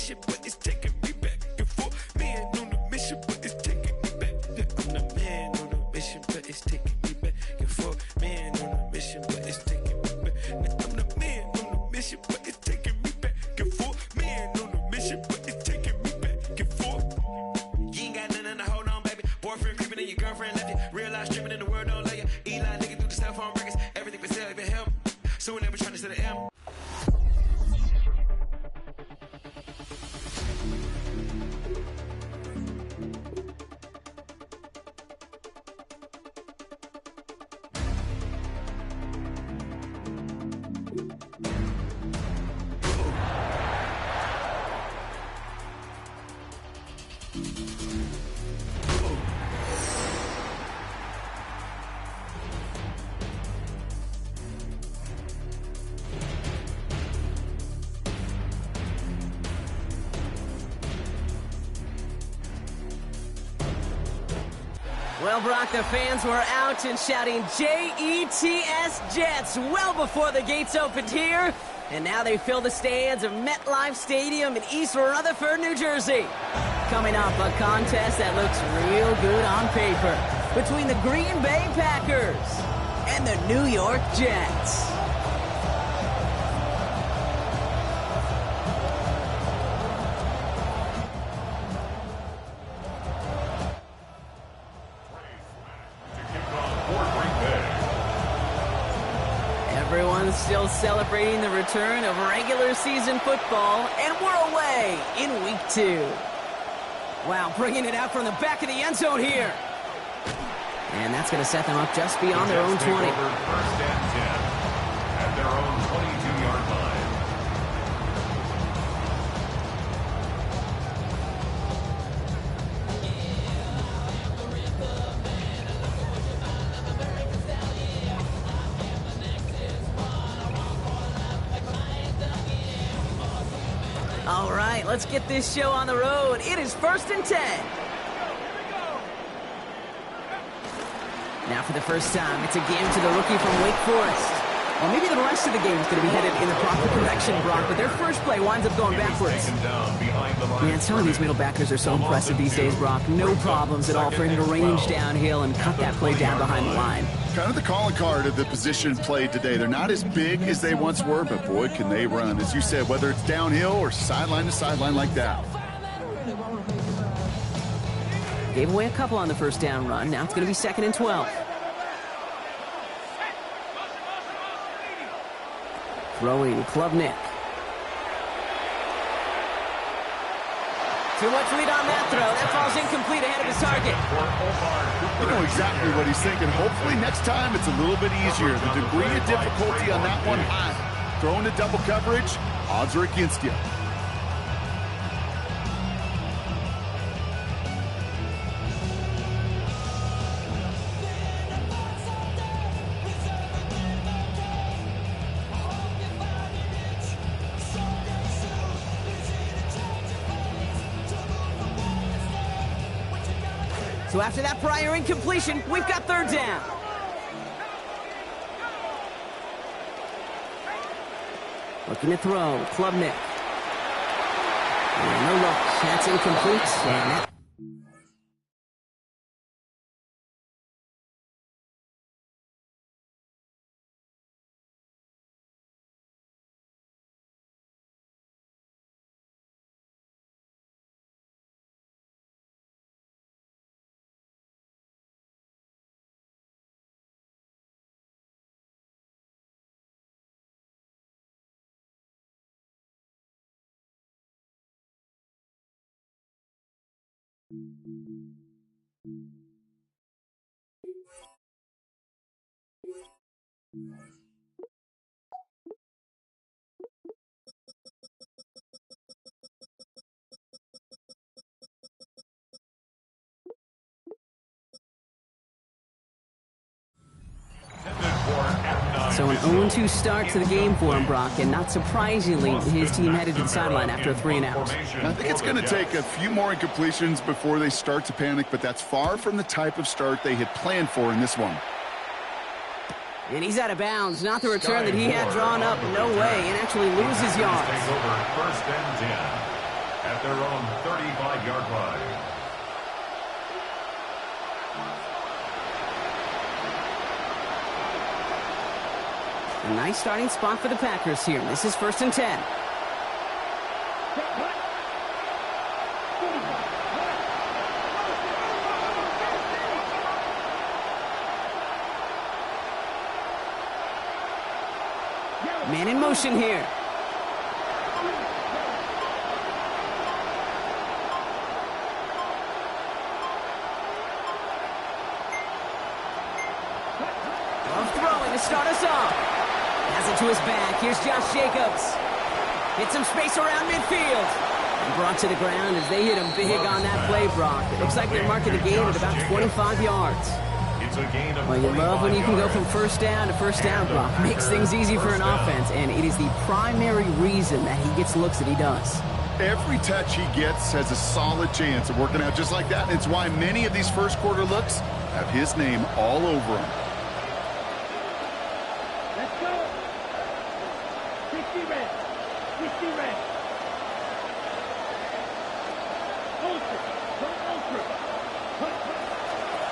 mission, but it's taking me back and forth. Man on a mission, but it's taking me back. Yeah, I'm the man on a mission, but it's taking me back and forth. Man on a mission, but it's taking me back. Now I'm the man on a mission, but it's taking me back and forth. Man on a mission, but it's taking me back and forth. You ain't got nothing to hold on, baby. Boyfriend creeping and your girlfriend left you. Real life streaming in the world don't let you. Eli looking through the cell phone records. Everything for sale, even help. Soon they be trying to set an M. Well, Brock, the fans were out and shouting J-E-T-S Jets well before the gates opened here. And now they fill the stands of MetLife Stadium in East Rutherford, New Jersey. Coming up, a contest that looks real good on paper between the Green Bay Packers and the New York Jets. Everyone's still celebrating the return of regular season football, and we're away in week 2. Wow, bringing it out from the back of the end zone here. And that's going to set them up just beyond their own 20. First and 10 at their own 22-yard line. All right, let's get this show on the road. It is 1st and 10. Now for the first time, it's a game to the rookie from Wake Forest. Well, maybe the rest of the game is going to be headed in the proper direction, Brock, but their first play winds up going backwards. Man, some of these middle backers are so impressive these days, Brock. No problems at all for him to range downhill and cut that play down behind the line. Kind of the calling card of the position played today. They're not as big as they once were, but boy, can they run. As you said, whether it's downhill or sideline to sideline like that. Gave away a couple on the first down run. Now it's going to be 2nd and 12. Throwing Klubnik. Too much lead on that throw. That falls incomplete ahead of his target. You know exactly what he's thinking. Hopefully next time it's a little bit easier. The degree of difficulty on that one high. Throwing to double coverage, odds are against you. So after that prior incompletion, we've got 3rd down. Looking to throw, Klubnik. And no luck, that's incomplete. And that So an 0-2 start to the game for him, Brock, and not surprisingly, his team headed to the sideline after a 3-and-out. I think it's going to take a few more incompletions before they start to panic, but that's far from the type of start they had planned for in this one. And he's out of bounds. Not the return that he had drawn up. No way. And actually loses yards. First and 10. at their own 35-yard line. A nice starting spot for the Packers here. This is 1st and 10. Man in motion here. Throwing to start us off. Has it to his back. Here's Josh Jacobs. Hit some space around midfield. And brought to the ground as they hit him big on that play, Brock. It looks like they're marking the gain at about 25 yards. Well, you love when you can go from first down to first down, Brock. Makes things easy for an offense, and it is the primary reason that he gets looks that he does. Every touch he gets has a solid chance of working out just like that. And it's why many of these first quarter looks have his name all over them. Let's go. 60 red. 60 red.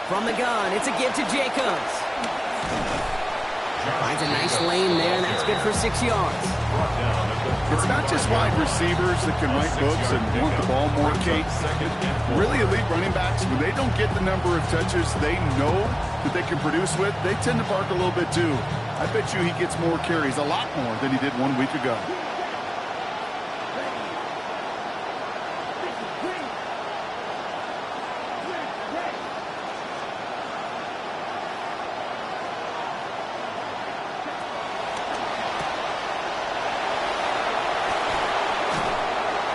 From the gun, it's a give to Jacobs. Finds a nice lane there, and that's good for 6 yards. It's not just wide receivers that can write books and want the ball more, Kate. Really elite running backs, when they don't get the number of touches they know that they can produce with, they tend to bark a little bit too. I bet you he gets more carries, a lot more than he did 1 week ago.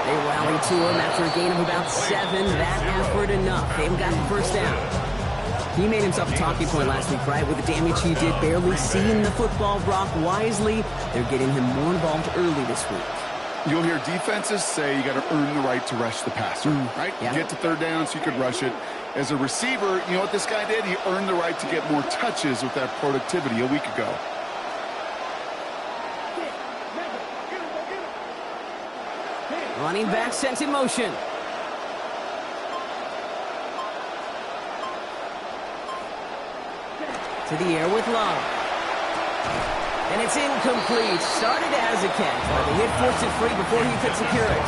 They rally to him after a gain of about 7. That effort enough. They've got the first down. He made himself a talking point last week, right? With the damage he did, barely seeing the football. Brock wisely, they're getting him more involved early this week. You'll hear defenses say you got to earn the right to rush the passer, right? Yeah. Get to third down so you could rush it. As a receiver, you know what this guy did? He earned the right to get more touches with that productivity a week ago. Running back sent in motion. To the air with Love. And it's incomplete. Started as a catch, but the hit forced it free before he could secure it.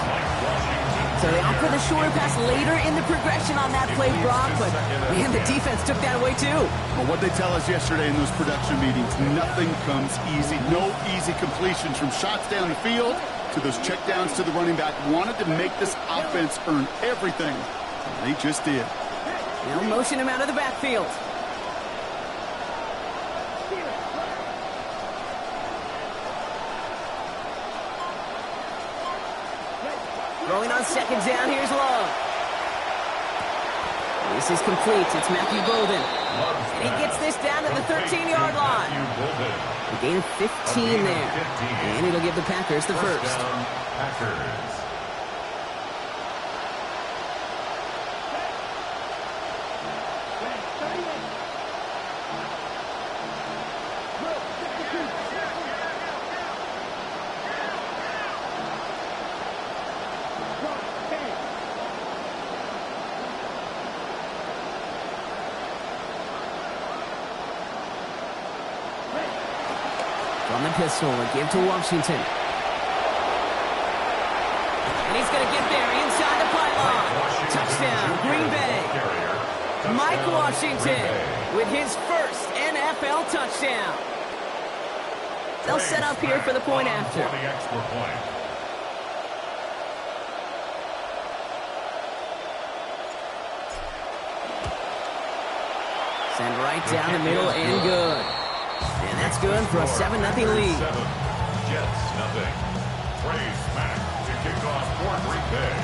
So they opt for the shorter pass later in the progression on that play, Brock, but man, the defense took that away too. Well, what they tell us yesterday in those production meetings, nothing comes easy. No easy completions from shots down the field to those checkdowns to the running back. Wanted to make this offense earn everything. They just did. Now motion him out of the backfield. Throwing on second down, here's Love. This is complete. It's Matthew Golden. And he gets this down to the 13-yard line. A gain of 15 there. And it'll give the Packers the first. Packers. From the pistol, a give to Washington. And he's going to get there inside the pylon. Touchdown, Green Bay. Mike Washington with his first NFL touchdown. They'll set up here for the point after. For the extra point. Send right down the middle and good. And that's good for a 7-0 lead. 7, Jets nothing. Praise Mac to kick off for Green Bay.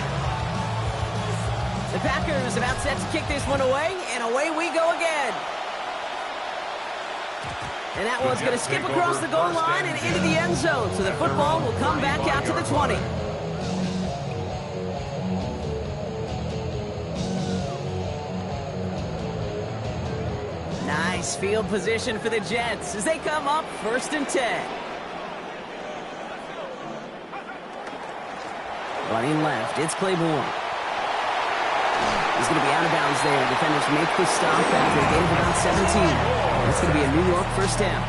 The Packers about set to kick this one away, and away we go again. And that one's going to skip across the goal line and into the end zone, so the football will come back out to the 20. Nice field position for the Jets as they come up 1st and 10. Running left, it's Claiborne. He's going to be out of bounds there. Defenders make the stop after a gain of about 17. It's going to be a New York first down.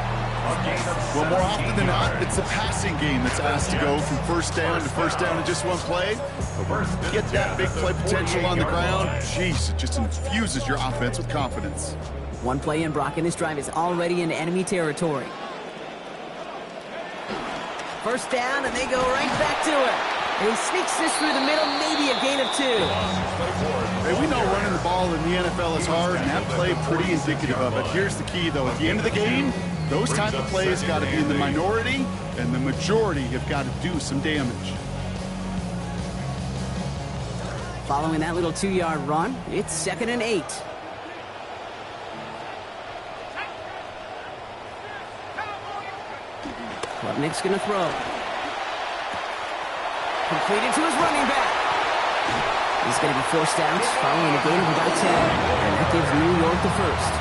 Well, more often than not, it's a passing game that's asked to go from first down in just one play. Get that big play potential on the ground. Jeez, it just infuses your offense with confidence. One play in, Brock, and this drive is already in enemy territory. First down, and they go right back to it. And he sneaks this through the middle, maybe a gain of 2. Hey, we know running the ball in the NFL is hard, and that play pretty indicative of it. Here's the key, though. At the end of the game, those type of plays got to be in the minority, and the majority have got to do some damage. Following that little 2-yard run, it's 2nd and 8. Klubnik's going to throw. Completed to his running back. He's going to be forced out following a gain of about 10. And that gives New York the first.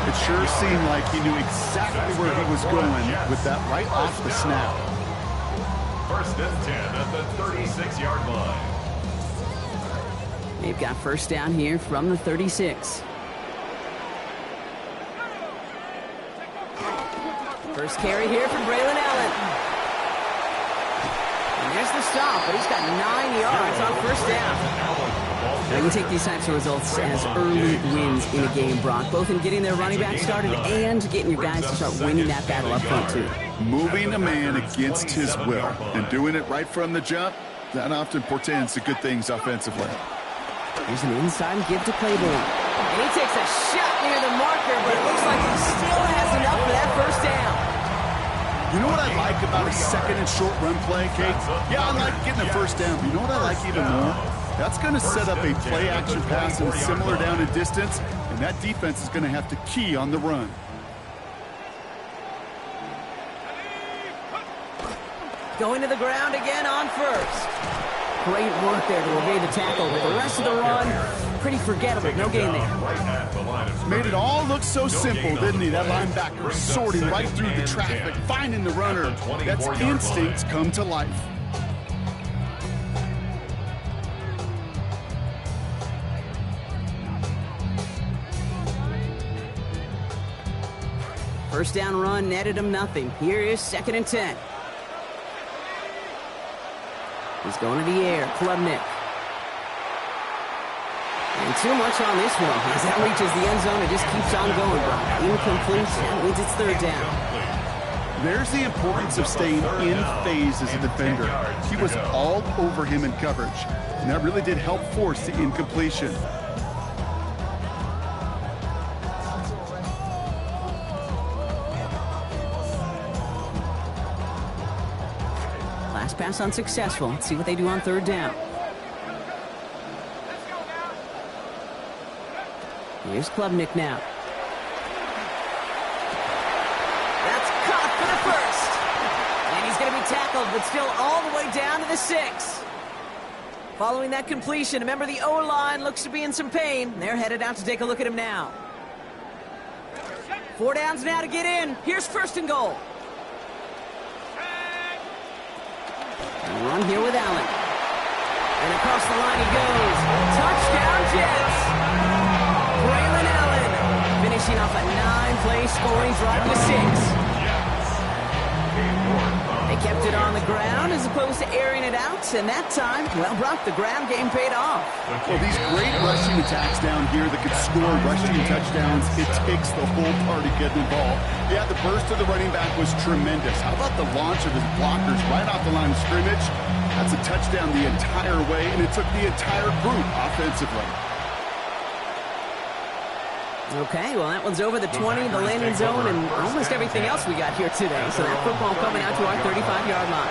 It sure seemed like he knew exactly where he was going with that right off the snap. First and 10 at the 36-yard line. They've got first down here from the 36. First carry here from Braylon Allen. And there's the stop, but he's got 9 yards on first down. Now you take these types of results as early wins in a game, Brock, both in getting their running back started and getting your guys to start winning that battle up front, too. Moving a man against his will and doing it right from the jump, that often portends to good things offensively. Here's an inside give to Claiborne. And he takes a shot near the marker, but it looks like he still has enough for that first down. You know what I like about a second and short run play, Kate? Yeah, I like getting a first down, but you know what I like even more? That's going to set up a play-action pass and similar down in distance, and that defense is going to have to key on the run. Going to the ground again on first. Great work there to evade the tackle, but the rest of the run, pretty forgettable. No gain there. Made it all look so simple, didn't he? That linebacker sorting right through the traffic, finding the runner. That's instincts come to life. First down run netted him nothing. Here is 2nd and 10. He's going to the air. Klubnik. And too much on this one. As that reaches the end zone, it just keeps on going. Incomplete. That means it's 3rd down. There's the importance of staying in phase as a defender. He was all over him in coverage, and that really did help force the incompletion. Last pass unsuccessful. Let's see what they do on 3rd down. Here's Klubnik now. That's caught for the first. And he's going to be tackled, but still all the way down to the 6. Following that completion, a member of the O-line looks to be in some pain. They're headed out to take a look at him now. 4 downs now to get in. Here's 1st and goal. And run here with Allen. And across the line he goes. Touchdown, Jets. Braylon Allen finishing off a 9-play scoring drive to 6. They kept it on the ground as opposed to airing it out, and that time, well, Brock, the ground game paid off. Well, these great rushing attacks down here that could score rushing touchdowns, it takes the whole party getting involved. Yeah, the burst of the running back was tremendous. How about the launch of his blockers right off the line of scrimmage? That's a touchdown the entire way, and it took the entire group offensively. Okay, well, that one's over the 20, the landing zone, and almost everything else we got here today. So that football coming out to our 35-yard line.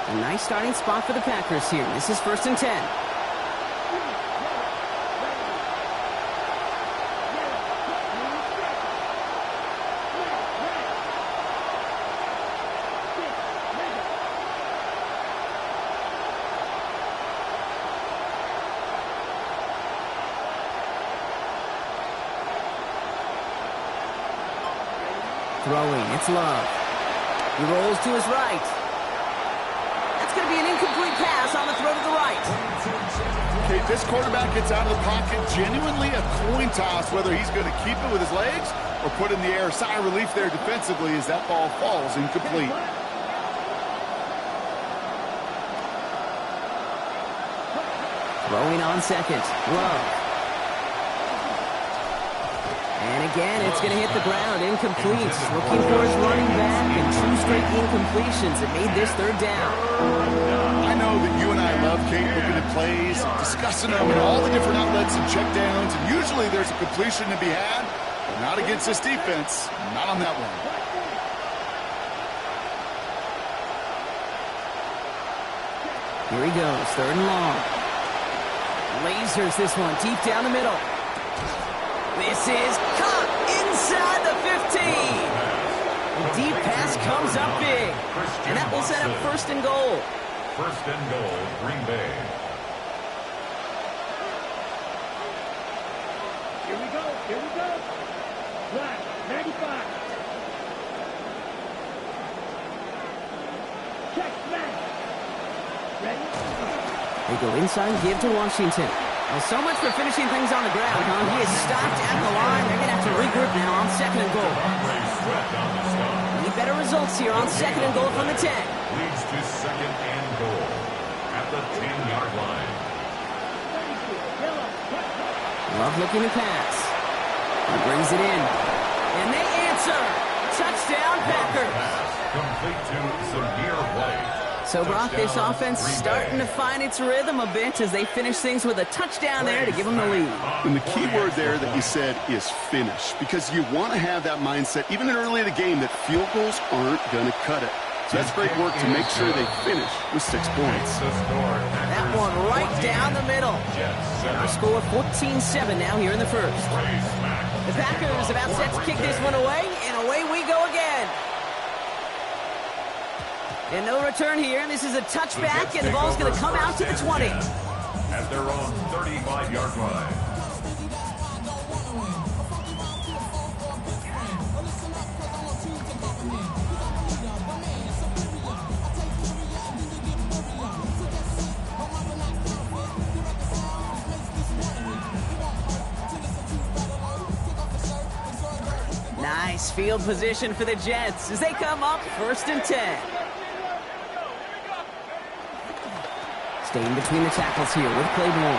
A nice starting spot for the Packers here. This is 1st and 10. Throwing, it's Love. He rolls to his right. That's going to be an incomplete pass on the throw to the right. Okay, this quarterback gets out of the pocket, genuinely a coin toss whether he's going to keep it with his legs or put in the air. Sigh of relief there defensively as that ball falls incomplete. Throwing on second, Love. And again, it's going to hit the ground, incomplete. Looking for his running back, and 2 straight incompletions that made this third down. I know that you and I love, Kate, looking at plays, discussing them in all the different outlets and checkdowns, and usually there's a completion to be had, but not against this defense, not on that one. Here he goes, third and long. Lasers this one deep down the middle. This is caught inside the 15. The deep pass comes up big. And that will set up first and goal. First and goal, Green Bay. Here we go. Here we go. Black, 95. Check, smash. Ready? They go inside, give to Washington. Well, so much for finishing things on the ground, huh? He is stopped at the line. They're going to have to regroup now on second and goal. Need better results here on second and goal from the 10. Leads to second and goal at the 10-yard line. Love looking to pass. He brings it in. And they answer. Touchdown, Packers. Complete to Zamir White. So, Brock, this offense starting to find its rhythm a bit as they finish things with a touchdown there to give them the lead. And the key word there that you said is finish, because you want to have that mindset, even early in the game, that field goals aren't going to cut it. So that's great work to make sure they finish with 6 points. That one right down the middle. Our score 14-7 now here in the first. The Packers about set to kick this one away, and away we go again. And no return here. This is a touchback, and the ball's going to come out to the 20. At their own 35-yard line. Nice field position for the Jets as they come up first and 10. Staying between the tackles here with Claiborne.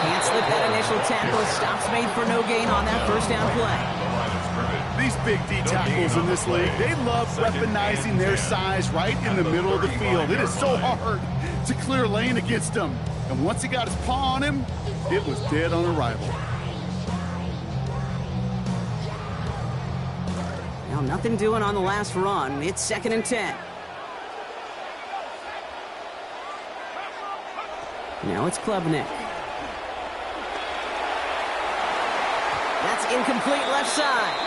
Can't slip that initial tackle. Stops made for no gain on that first down play. These big D tackles in this league, they love weaponizing their size right in the middle of the field. It is so hard to clear lane against them. And once he got his paw on him, it was dead on arrival. Now nothing doing on the last run. It's second and 10. Now it's Klubnik. That's incomplete left side.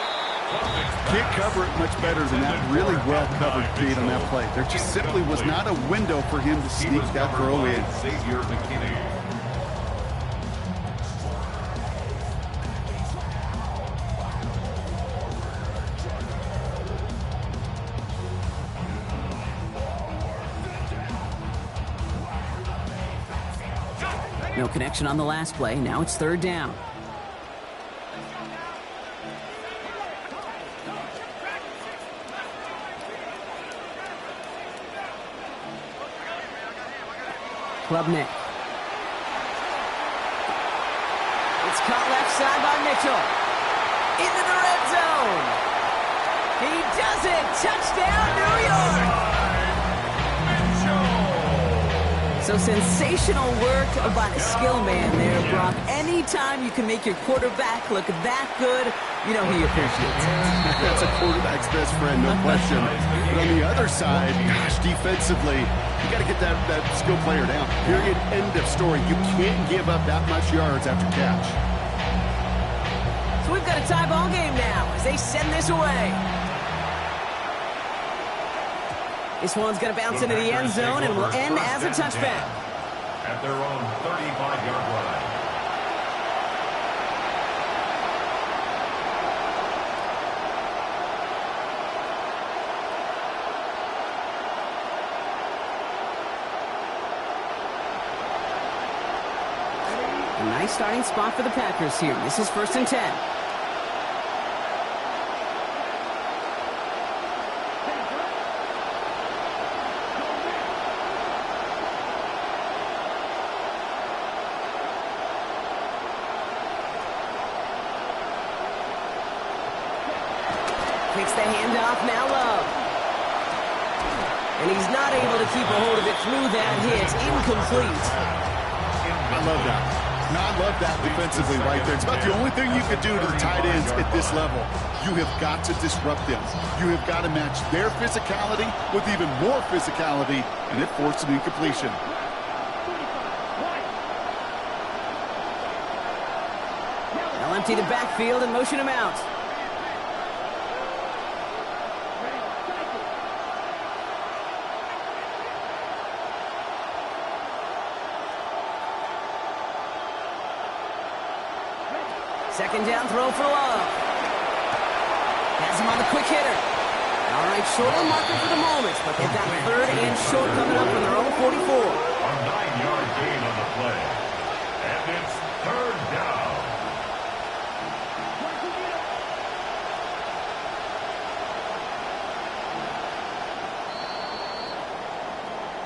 Can't cover it much better than that really well-covered feed on that play. There just simply was not a window for him to sneak that throw in. Xavier McKinney. No connection on the last play. Now it's third down. Klubnik. It's caught left side by Mitchell. Into the red zone. He does it. Touchdown, New York. So sensational work by the skill man there, Brock. Anytime you can make your quarterback look that good, you know he appreciates it. That's a quarterback's best friend, no question. But on the other side, gosh, defensively, you got to get that skill player down. Period. End of story. You can't give up that much yards after catch. So we've got a tie ball game now as they send this away. This one's going to bounce into the end zone and will end as a touchback. At their own 35-yard line. Nice starting spot for the Packers here. This is 1st and 10. Takes the handoff, now Love. And he's not able to keep a hold of it through that hit. Incomplete. I love that. No, I love that defensively right there. It's about the only thing you could do to the tight ends at this level. You have got to disrupt them. You have got to match their physicality with even more physicality, and it forced an incompletion. They'll empty the backfield and motion him out. Second down throw for Love. Has him on the quick hitter. All right, short on marker for the moment, but they've got 3rd and short coming up from their own 44. A 9-yard gain on the play. And it's 3rd down.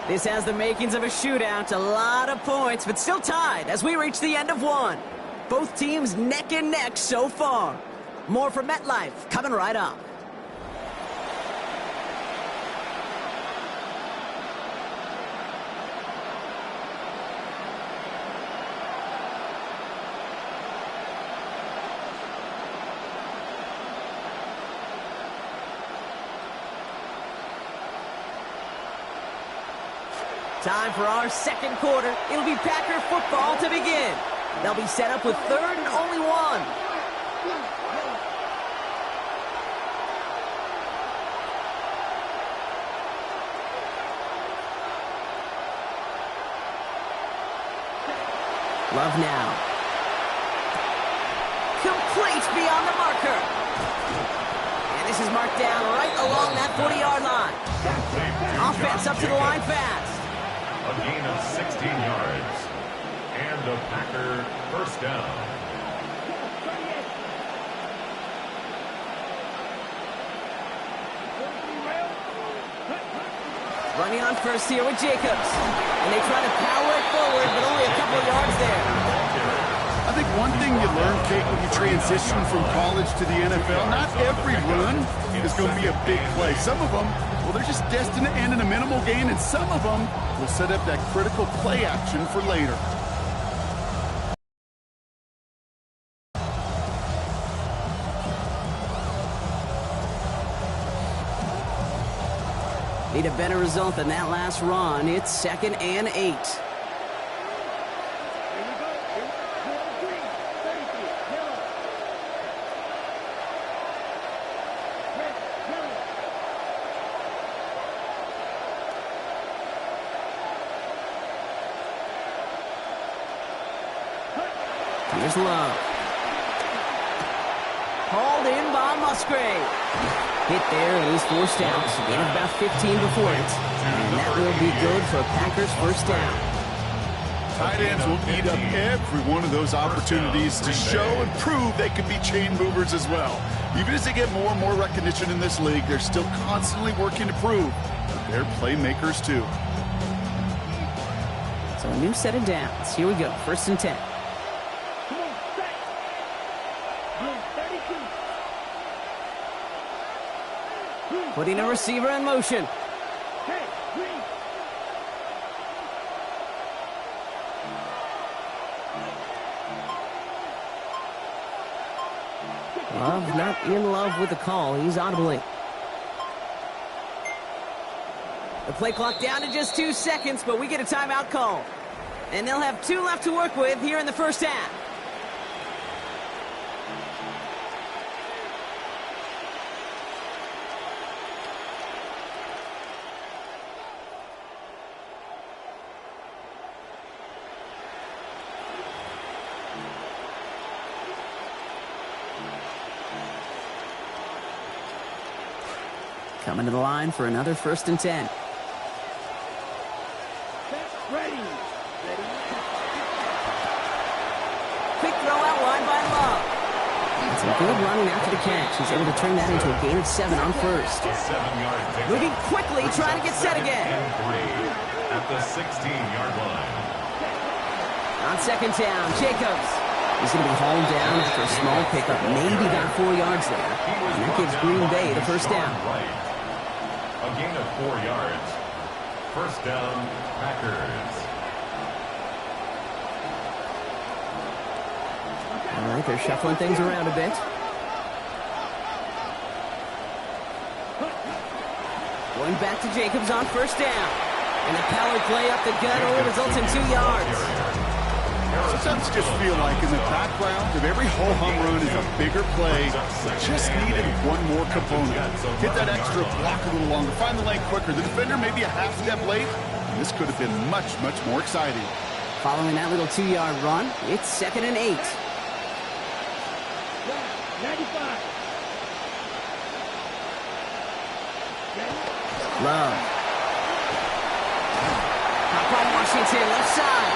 This has the makings of a shootout. A lot of points, but still tied as we reach the end of one. Both teams neck and neck so far. More from MetLife coming right up. Time for our second quarter. It'll be Packer football to begin. They'll be set up with 3rd and only 1. Love now. Complete beyond the marker. And this is marked down right along that 40-yard line. Offense up to the line fast. A gain of 16 yards. And a Packer 1st down. Running on first here with Jacobs. And they try to power it forward, but only a couple of yards there. I think one thing you learn, Kate, when you transition from college to the NFL, not every run is going to be a big play. Some of them, well, they're just destined to end in a minimal gain, and some of them will set up that critical play action for later. Need a better result than that last run. It's 2nd and 8. Here's Love. Hauled in by Musgrave. Hit there, and he's forced out. Gain of about 15 before it. And that will be good for Packers' 1st down. Tight ends will eat up every one of those opportunities to show and prove they can be chain movers as well. Even as they get more and more recognition in this league, they're still constantly working to prove that they're playmakers too. So a new set of downs. Here we go. 1st and 10. Putting a receiver in motion. Love not in love with the call. He's audibly. The play clock down to just 2 seconds, but we get a timeout call. And they'll have 2 left to work with here in the 1st half. Coming to the line for another 1st and 10. quick throw out wide by Love. And some good running after the catch. He's able to turn that into a gain of 7 on first. Moving quickly, trying to get set again. At the 16-yard line. On second down, Jacobs. He's going to be hauled down after a small pickup. Maybe got 4 yards there. And that gives Green Bay the first down. A gain of 4 yards. First down, Packers. All right, they're shuffling things around a bit. Going back to Jacobs on first down. And the power play up the gut only results in 2 yards. Sometimes you just feel like in the background of every ho-hum run is a bigger play. Just needed one more component. Hit that extra block a little longer. Find the lane quicker. The defender maybe a half step late. And this could have been much, much more exciting. Following that little 2-yard run, it's 2nd and 8. 95. Love. Pop by Washington, left side.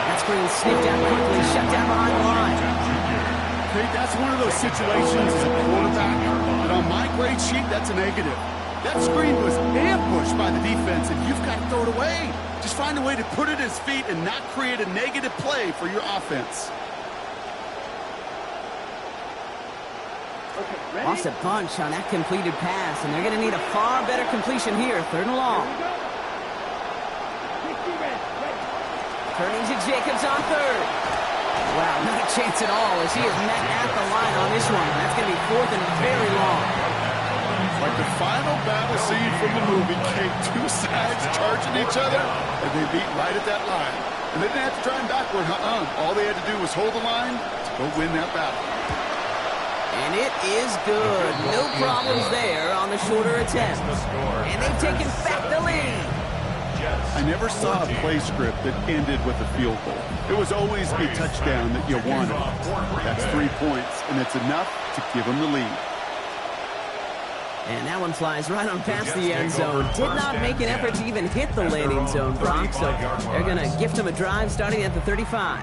That screen snipped out quickly, shut down behind the line. Okay, that's one of those situations as a quarterback that on my grade sheet, that's a negative. That screen was ambushed by the defense, and you've got to throw it away. Just find a way to put it at his feet and not create a negative play for your offense. Lost a bunch on that completed pass, and they're going to need a far better completion here, 3rd and long. Turning to Jacobs on 3rd. Wow, not a chance at all as he is met at the line on this one. That's going to be 4th and very long. Like the final battle scene from the movie, came 2 sides charging each other, and they beat right at that line. And they didn't have to try and backward, All they had to do was hold the line to go win that battle. And it is good. No problems there on the shorter attempt. And they've taken back the lead. I never saw a play script that ended with a field goal. It was always a touchdown that you wanted. That's 3 points, and it's enough to give them the lead. And that one flies right on past the end zone. Did not make an effort to even hit the landing zone, Brock. So they're going to gift him a drive starting at the 35.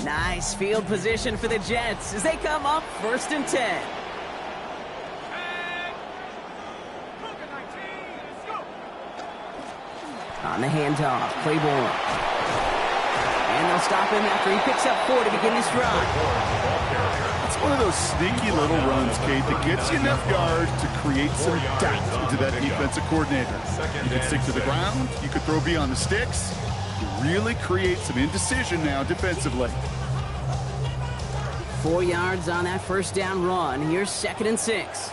Nice field position for the Jets as they come up 1st and 10. On the handoff, Claiborne. And they'll stop him after he picks up 4 to begin his drive. It's one of those sneaky little runs, Kate, that gets you enough yards to create some doubt into that defensive coordinator. You can stick to the ground, you could throw beyond the sticks. You really create some indecision now defensively. 4 yards on that first down run. Here's 2nd and 6.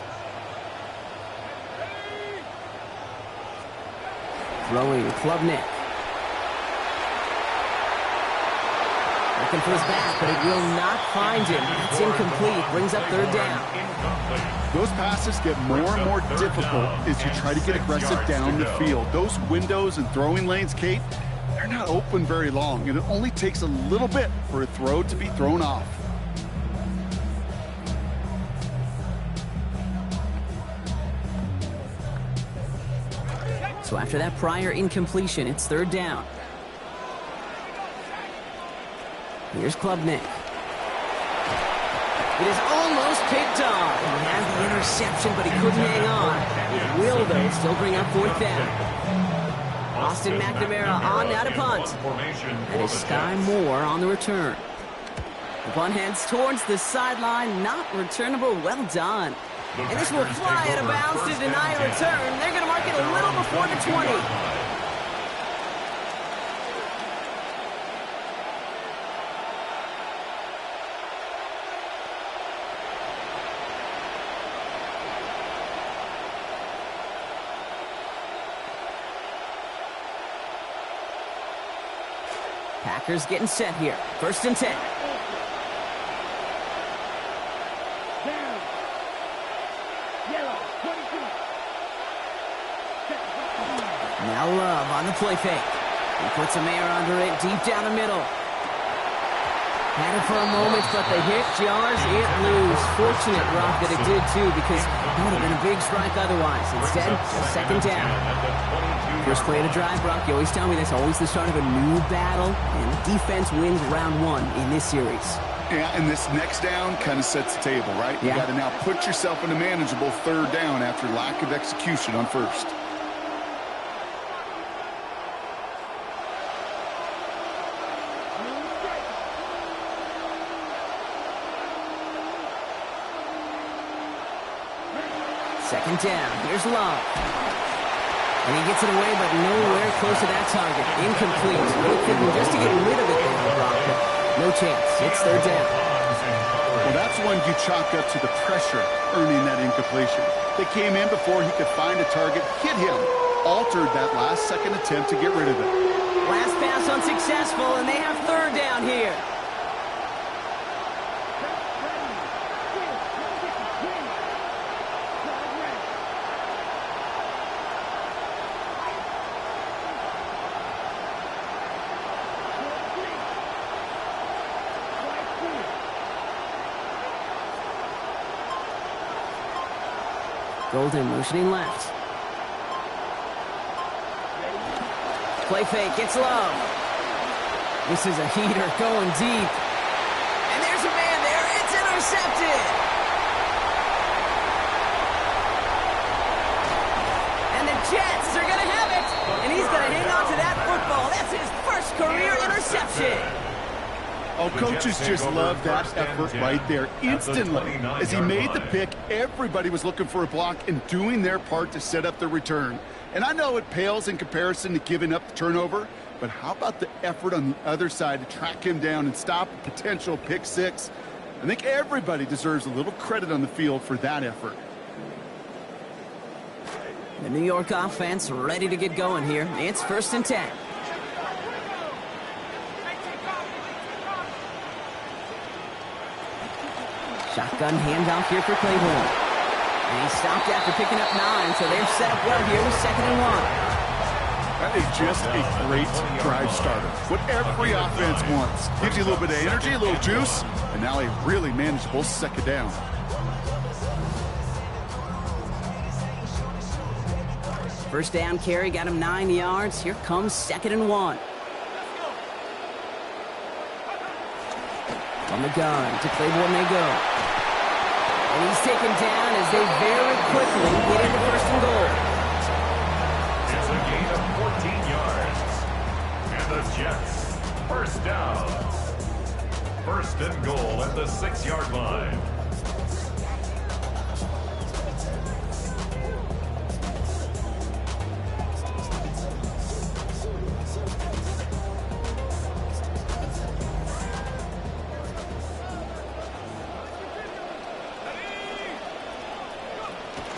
Throwing Klubnik. Looking for his back, but it will not find him. It's incomplete. Brings up 3rd down. Those passes get more and more difficult as you try to get aggressive down the field. Those windows and throwing lanes, Kate, they're not open very long, and it only takes a little bit for a throw to be thrown off. So after that prior incompletion, it's 3rd down. Here's Klubnik. It is almost picked off. He had the interception, but he couldn't hang on. It will, though, still bring up 4th down. Austin McNamara on now to punt. And it's Sky Moore on the return. The punt heads towards the sideline, not returnable. Well done. And this will fly out of bounds to deny a return. They're going to mark it a little before the 20. Packers getting set here. 1st and 10. Now Love on the play fake. He puts a man under it deep down the middle. Had it for a moment, but the hit jars it loose. Fortunate, Rock, that it did too, because it would have been a big strike otherwise. Instead, just second down. First play of the drive, Brock, you always tell me that's always the start of a new battle, and defense wins round one in this series. Yeah, and this next down kind of sets the table, right? Yeah. You got to now put yourself in a manageable third down after lack of execution on first. Second down. Here's Love. And he gets it away, but nowhere close to that target. Incomplete. Quick just to get rid of it there, Brock. No chance. It's third down. Well, that's one you chalk up to the pressure earning that incompletion. They came in before he could find a target, hit him, altered that last second attempt to get rid of it. Last pass unsuccessful, and they have third down here. Golden motioning left. Play fake, it's Love. This is a heater going deep. And there's a man there, it's intercepted. And the Jets are going to have it. And he's going to hang on to that football. That's his first career interception. Oh, coaches just love that effort right there. Instantly, as he made the pick, everybody was looking for a block and doing their part to set up the return. And I know it pales in comparison to giving up the turnover, but how about the effort on the other side to track him down and stop a potential pick six? I think everybody deserves a little credit on the field for that effort. The New York offense ready to get going here. It's 1st and 10. Shotgun handoff here for Claiborne. And he stopped after picking up 9, so they're set up well here with 2nd and 1. That is just a great drive starter. What every offense wants. Gives you a little bit of energy, a little juice, and now a really manageable second down. First down carry got him 9 yards. Here comes 2nd and 1. From the gun to Claiborne they go. And he's taken down as they very quickly get into 1st and goal. It's a gain of 14 yards. And the Jets, first down. 1st and goal at the 6-yard line.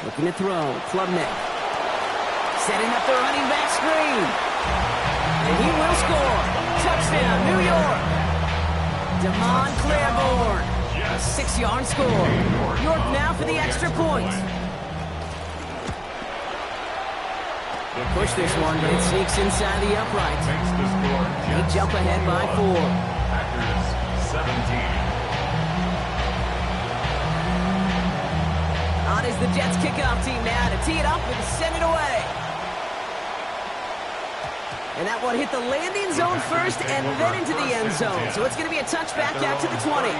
Looking to throw. Klubnik. Setting up the running back screen. And he will score. Touchdown, New York. Damon Claiborne. A 6-yard score. York now for the extra point. Push this one, but it sneaks inside the upright. They jump ahead by 4. Packers 17. On is the Jets kickoff team now to tee it up and send it away. And that one hit the landing zone first and then into the end zone. So it's going to be a touchback out to the 20.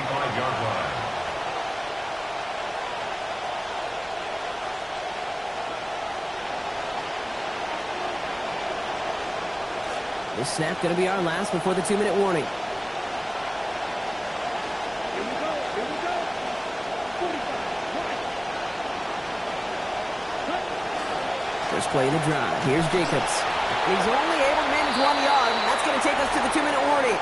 This snap going to be our last before the 2-minute warning. First play of the drive. Here's Jacobs. And he's only able to manage 1 yard, and that's going to take us to the 2-minute warning.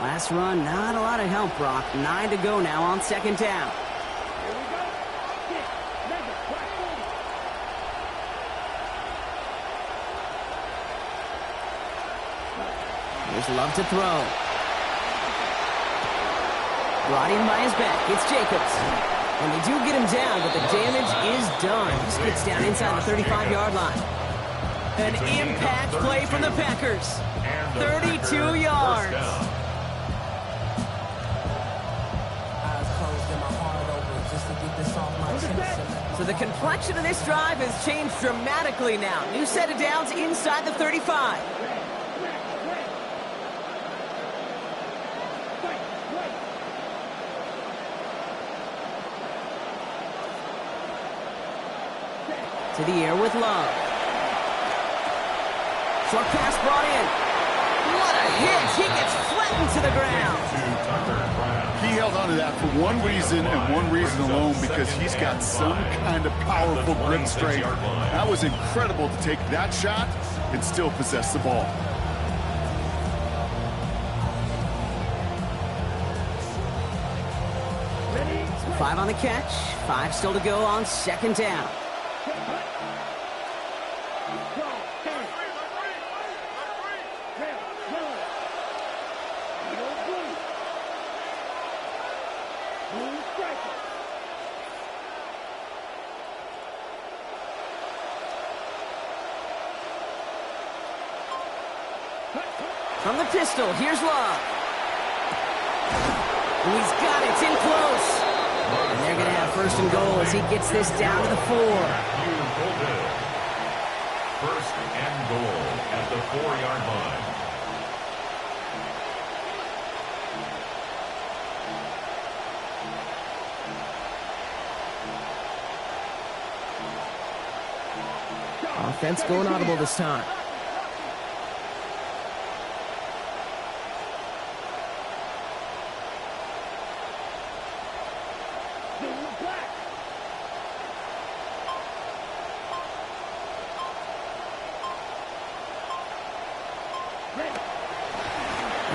Last run, not a lot of help, Brock. 9 to go now on 2nd down. Here's Love to throw. Brought in by his back. It's Jacobs. And they do get him down, but the damage is done. He gets down inside the 35-yard line. An impact play from the Packers. 32 yards. So the complexion of this drive has changed dramatically now. New set of downs inside the 35. To the air with Love. Short pass brought in. What a hit! He gets flattened to the ground. He held on to that for one reason and one reason alone, because he's got some kind of powerful grip strength. That was incredible to take that shot and still possess the ball. Five on the catch, 5 still to go on second down. From the pistol, here's Love. He's got it, it's in close. And they're going to have first and goal as he gets this down to the 4. First and goal at the 4-yard line. Offense going audible this time.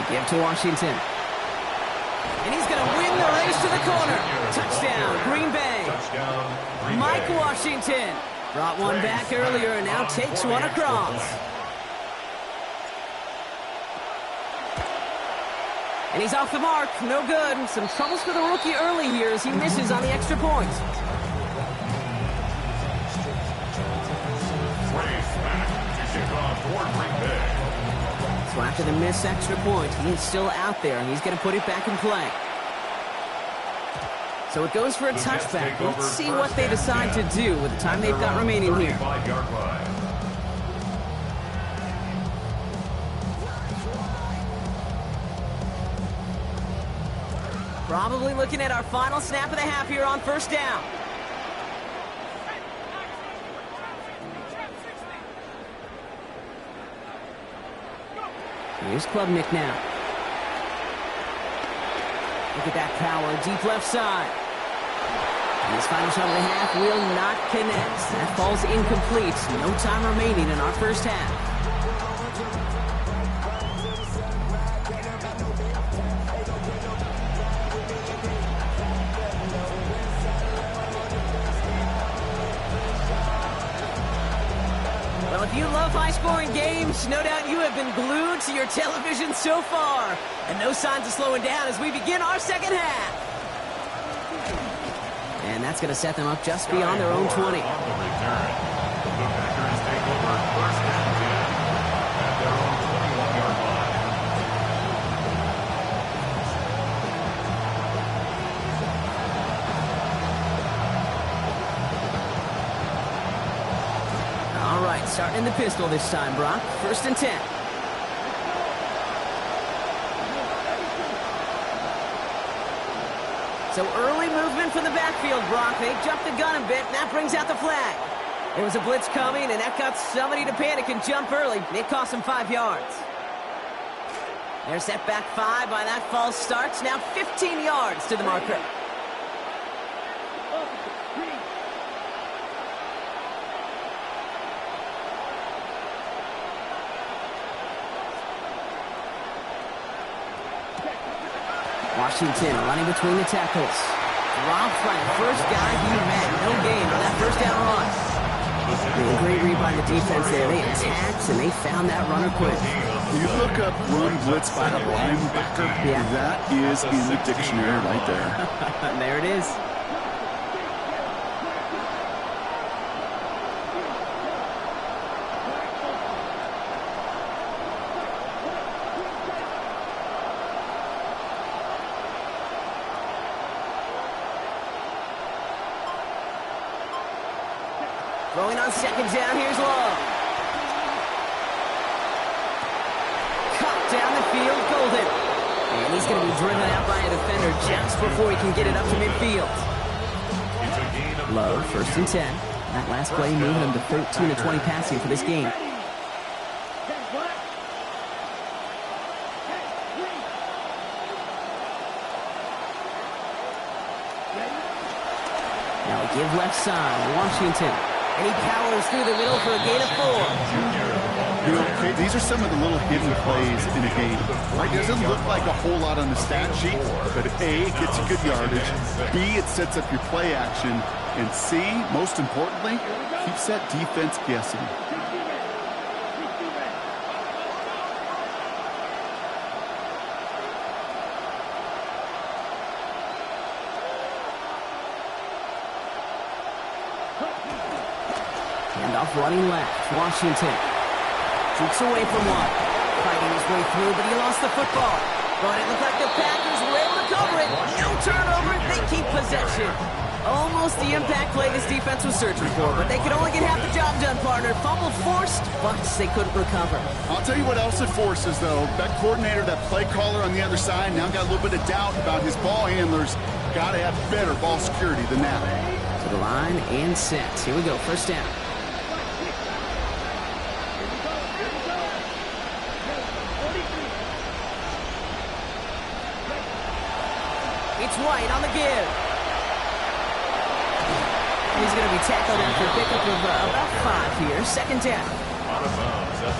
Give to Washington. And he's going to win the race to the corner. Touchdown, Green Bay. Mike Washington brought one back earlier and now takes one across. And he's off the mark. No good. Some troubles for the rookie early here as he misses on the extra point. So after the missed extra point, he's still out there, and he's going to put it back in play. So it goes for a touchback. Let's see what they decide to do with the time they've got remaining here. Probably looking at our final snap of the half here on first down. Here's Klubnik now. Look at that power, deep left side. And his final shot of the half will not connect. That falls incomplete. No time remaining in our first half. Well, if you love high-scoring games, no doubt you have been glued to your television so far. And no signs of slowing down as we begin our second half. And that's going to set them up just beyond their own 20. All right, starting in the pistol this time, Brock. First and 10. So early movement from the backfield, Brock. They jumped the gun a bit, and that brings out the flag. There was a blitz coming, and that got somebody to panic and jump early. It cost them 5 yards. They're set back 5 by that false start. Now 15 yards to the marker. Washington running between the tackles. Dropped by the first guy he met. No gain on that first down run. Great read by the defense there. They attacked and they found that runner quick. You look up run blitz by the linebacker. Yeah. That is in the dictionary right there. There it is. Throwing on second down, here's Love. Cut down the field, Golden. And he's going to be driven out by a defender just before he can get it up to midfield. Love, 1st and 10. That last play moving him to 13 of 20 passing for this game. Now a give left side, Washington. And he powers through the middle for a gain of 4. You know, these are some of the little hidden plays in a game. Right? It doesn't look like a whole lot on the stat sheet, but A, it gets you good yardage. B, it sets up your play action. And C, most importantly, keeps that defense guessing. Handoff running left, Washington. Shoots away from one. Fighting his way through, but he lost the football. But it looked like the Packers were able to cover it. No turnover, they keep possession. Almost the impact play this defense was searching for, but they could only get half the job done, partner. Fumble forced, but they couldn't recover. I'll tell you what else it forces, though. That coordinator, that play caller on the other side, now got a little bit of doubt about his ball handlers. Got to have better ball security than that. To the line and set. Here we go, 1st down. It's White on the give. He's going to be tackled after a pickup of about 5 here. 2nd down.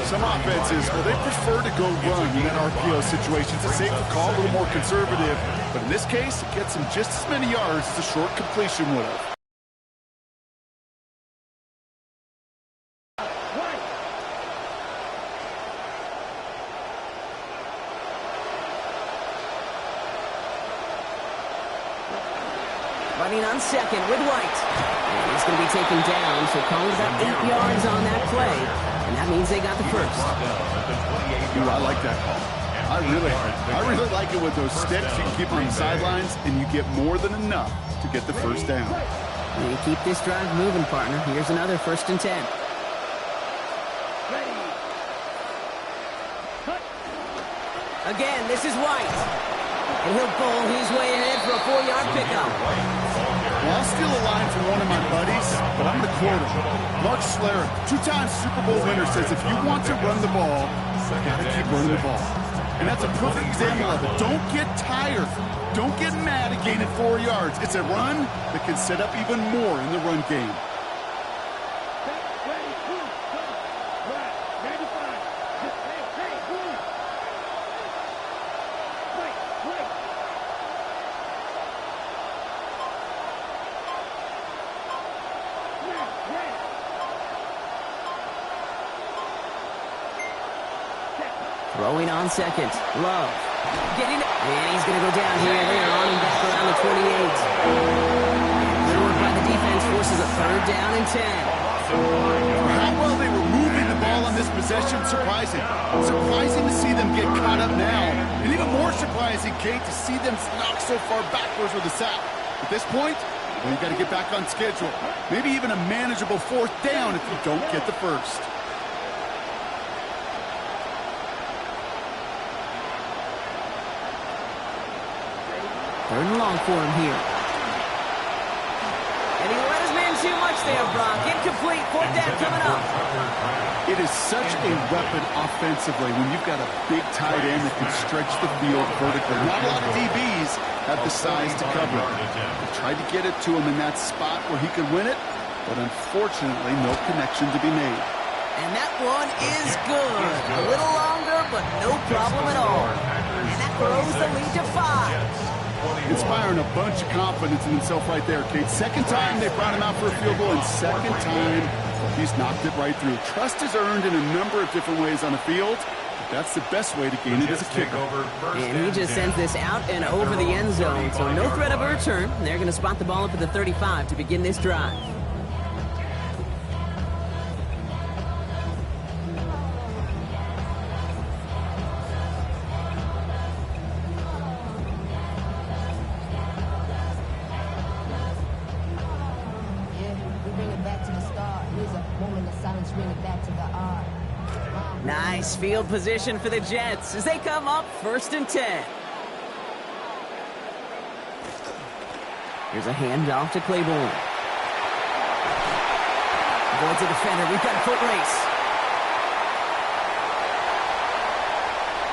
Some offenses, well, they prefer to go run in that RPO situation. It's a safer call, a little more conservative. But in this case, it gets him just as many yards as a short completion would have. Running on second with White. And he's going to be taken down, so calling about 8 yards on that play. And that means they got the first. Ooh, I like that call. I really like it with those sticks. You can keep on the sidelines, and you get more than enough to get the first down. And you keep this drive moving, partner. Here's another 1st and 10. Again, this is White. And he'll bowl his way ahead for a 4-yard pickup. Well, I'll steal a line from one of my buddies, but I'm going to quote him. Mark Schlereth, 2-time Super Bowl winner, says if you want to run the ball, you got to keep running the ball. And that's a perfect example of it. Don't get tired. Don't get mad at gaining 4 yards. It's a run that can set up even more in the run game. Throwing on second. Love. Getting it. And he's going to go down here. They are on him back around the 28. Good work by the defense forces a 3rd down and 10. How well they were moving the ball on this possession, surprising. Surprising to see them get caught up now. And even more surprising, Kate, to see them knocked so far backwards with the sack. At this point, well, you got to get back on schedule. Maybe even a manageable 4th down if you don't get the first. 3rd and long for him here. And he let his man too much there, Brock. Incomplete. 4th down coming up. It is such a weapon offensively when you've got a big tight end that can stretch the field vertically. Not a lot of DBs have the size to cover it. They tried to get it to him in that spot where he could win it, but unfortunately, no connection to be made. And that one is good. A little longer, but no problem at all. And that grows the lead to 5. Inspiring a bunch of confidence in himself right there, Kate. 2nd time they brought him out for a field goal, and 2nd time he's knocked it right through. Trust is earned in a number of different ways on the field. But that's the best way to gain it as a kicker. And he just sends this out and over the end zone, so no threat of a return. They're going to spot the ball up at the 35 to begin this drive. Back to the start. Here's Nice field position for the Jets as they come up 1st and 10. Here's a handoff to Claiborne. Avoids a defender. We've got a foot race.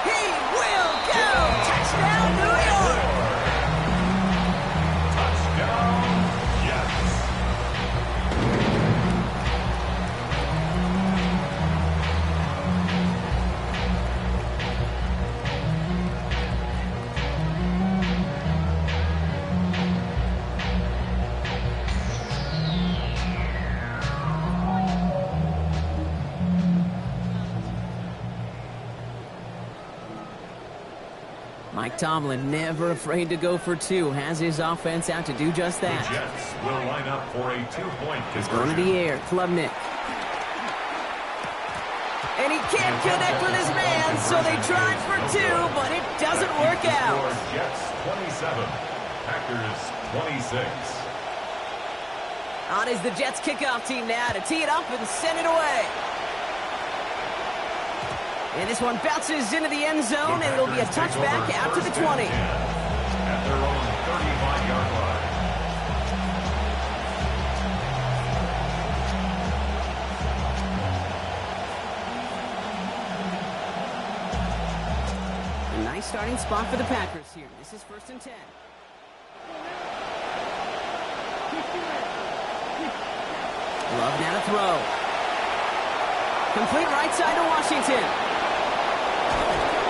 He will go! Touchdown, New York! Touchdown, Jets. Mike Tomlin, never afraid to go for two, has his offense out to do just The that. Jets will line up for a 2-point He's going to conversion. the air, Klubnik. And he can't connect with his man, so they tried for two, but it doesn't work out. Score Jets 27, Packers 26. On is the Jets kickoff team now to tee it up and send it away. And this one bounces into the end zone, and it'll be a touchback out to the 20. At their own 35-yard line. A nice starting spot for the Packers here. This is 1st and 10. Love now to throw. Complete right side to Washington.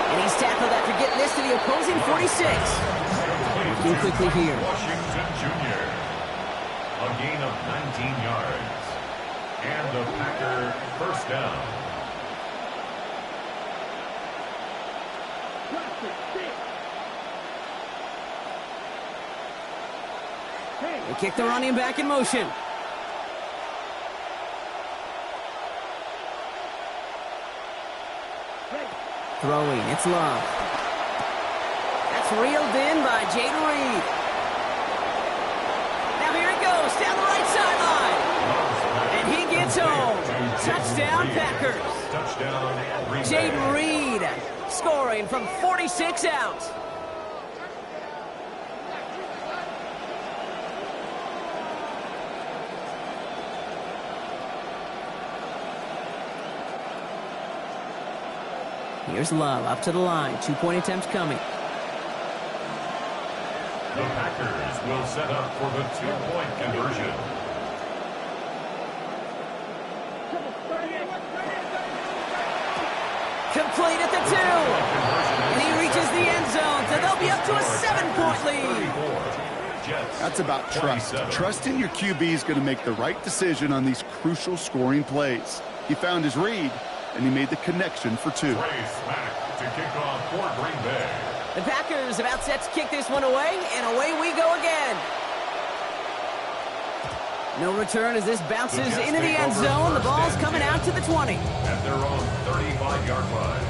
And he's tackled after getting this to the opposing 46. Working quickly here. Washington Jr. A gain of 19 yards. And the Packer first down. They kick the running back in motion. Throwing, it's Love. That's reeled in by Jaden Reed. Now here it goes, down the right sideline. And he gets home. Touchdown, Packers. Touchdown, Green Bay. Jaden Reed scoring from 46 out. Here's Love up to the line. 2-point attempts coming. The Packers will set up for the 2-point conversion. Complete at the 2. And he reaches the end zone, so they'll be up to a 7-point lead. That's about trust. Trusting your QB is going to make the right decision on these crucial scoring plays. He found his read, and he made the connection for two. Trey Smack to kick off for Green Bay. The Packers about set to kick this one away, and away we go again. No return as this bounces into the end zone. The ball's coming out to the 20. At their own 35-yard line.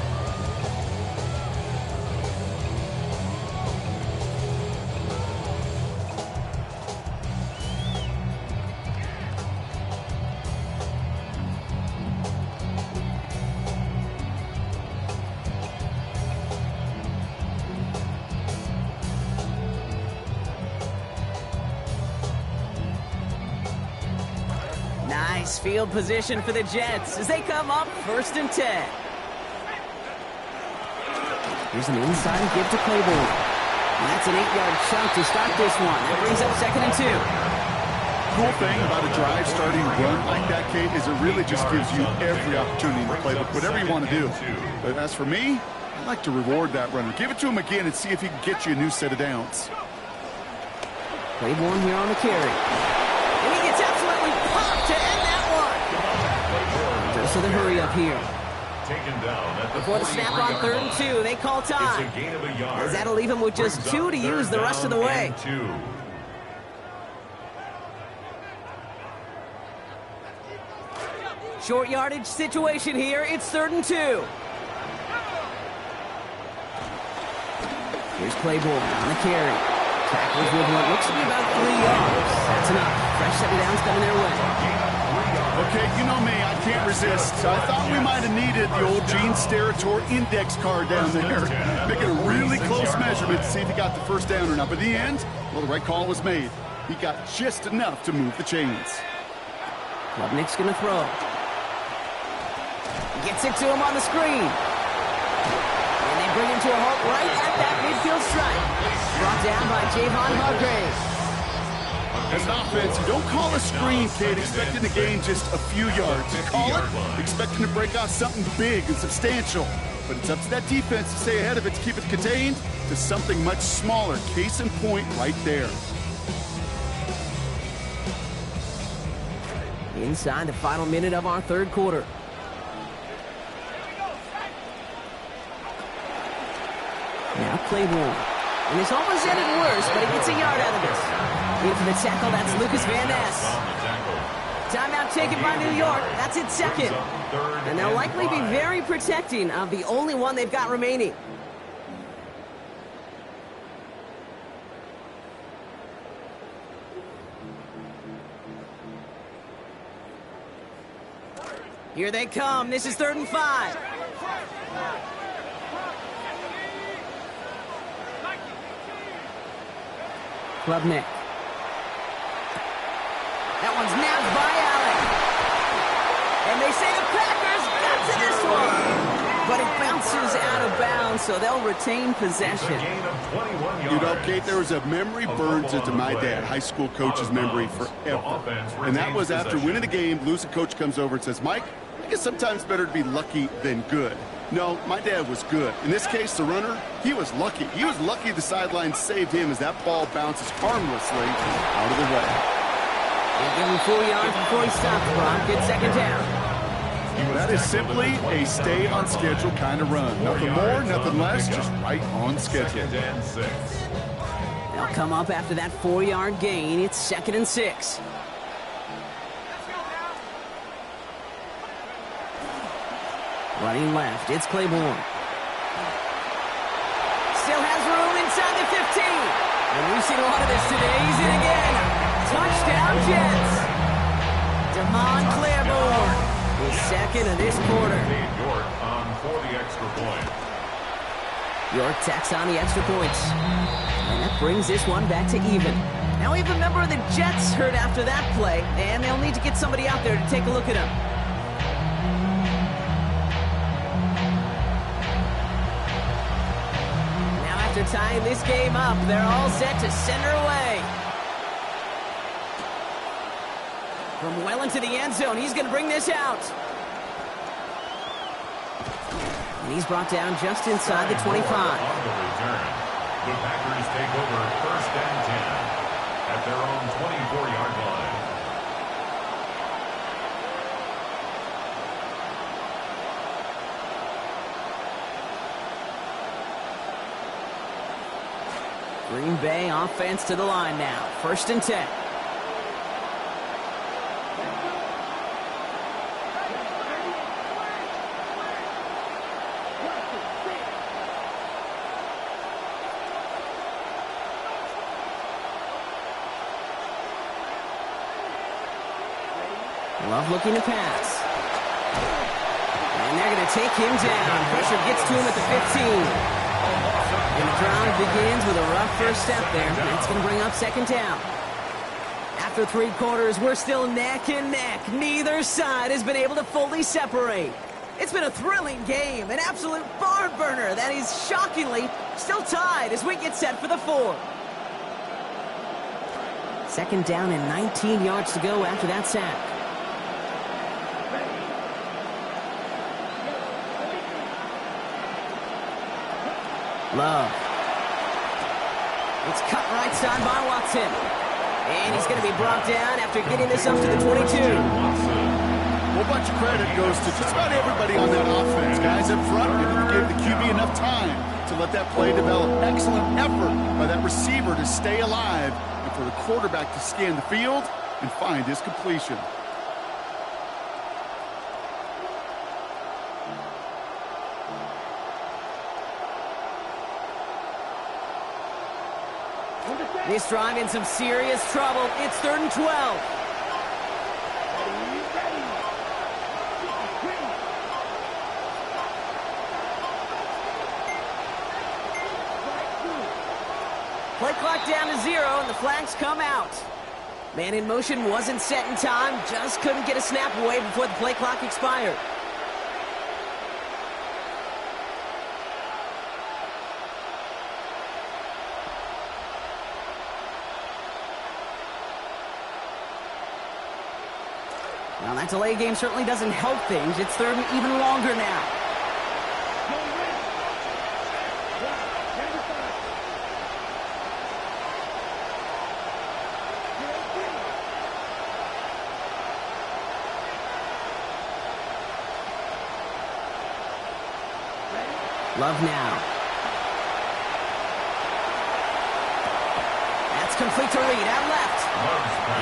Nice field position for the Jets as they come up 1st and 10. Here's an inside give to Claiborne. And that's an 8-yard chunk to start this one. That brings up 2nd and 2. Cool thing about a drive starting run like that, Kate, is it really just gives you every opportunity in the playbook, whatever you want to do. But as for me, I like to reward that runner. Give it to him again and see if he can get you a new set of downs. Claiborne here on the carry. And he gets absolutely popped to end that one. So the hurry up here. Taken down at the Before the snap on 3rd and 2, they call time. It's a gain of a yard. As that'll leave him with just 2 to use the rest of the way. 2. Short yardage situation here. It's 3rd and 2. Here's Claiborne on the carry. Tackles with what looks to be about 3 yards. That's enough. Fresh set of downs coming their way. Gain of 3 yards. Okay, you know me, I can't resist. I thought we might have needed the old Gene Steratore index card down there. Making a really close measurement to see if he got the first down or not. But in the end, well, the right call was made. He got just enough to move the chains. Klubnik's going to throw. Gets it to him on the screen. And they bring him to a halt right at that midfield stripe. Brought down by Javon Hargrave. As an offense, you don't call a screen, kid, expecting to gain just a few yards. You call it expecting to break off something big and substantial. But it's up to that defense to stay ahead of it, to keep it contained to something much smaller. Case in point right there. Inside the final minute of our third quarter. Now Claiborne. And it's almost ended worse, but he gets a yard out of this. In for the tackle, that's Lucas Van Ness. Timeout taken by New York. That's its second. And they'll likely be very protecting of the only one they've got remaining. Here they come. This is 3rd and 5. Klubnik. That one's nabbed by Allen. And they say the Packers got to this one. But it bounces out of bounds, so they'll retain possession. You know, Kate, there was a memory burns into my dad, high school coach's memory forever. And that was after winning the game, losing coach comes over and says, Mike, I guess sometimes better to be lucky than good. No, my dad was good. In this case, the runner, he was lucky. He was lucky the sideline saved him as that ball bounces harmlessly out of the way. They give him 4 yards before he stops, Brock. Good second down. That is simply a stay on schedule kind of run. Nothing more, nothing less, just right on schedule. They'll come up after that 4-yard gain. It's 2nd and 6. Running left, it's Claiborne. Still has room inside the 15. And we've seen a lot of this today. He's in again. Touchdown, Jets. Damon Claiborne, his second of this quarter. York on for the extra point. York tacks on the extra points. And that brings this one back to even. Now we have a member of the Jets hurt after that play, and they'll need to get somebody out there to take a look at him. Tying this game up, they're all set to send her away. From well into the end zone, he's going to bring this out. And he's brought down just inside the 25. On the return, the Packers take over 1st and 10 at their own 24-yard line. Green Bay offense to the line now. 1st and 10. Love looking to pass. And they're going to take him down. Pressure gets to him at the 15. And the drive begins with a rough first step there. That's going to bring up 2nd down. After 3 quarters, we're still neck and neck. Neither side has been able to fully separate. It's been a thrilling game, an absolute barn burner that is shockingly still tied as we get set for the 4th. 2nd down and 19 yards to go after that sack. Love. It's cut right side by Watson. And he's going to be brought down after getting this up to the 22. Well, a bunch of credit goes to just about everybody on that offense. Guys up front, gave the QB enough time to let that play develop. Excellent effort by that receiver to stay alive and for the quarterback to scan the field and find his completion. This drive in some serious trouble. It's 3rd and 12. Play clock down to 0, and the flags come out. Man in motion wasn't set in time, just couldn't get a snap away before the play clock expired. Now that delay game certainly doesn't help things. It's third and even longer now. Love now. That's complete to Reed, out left.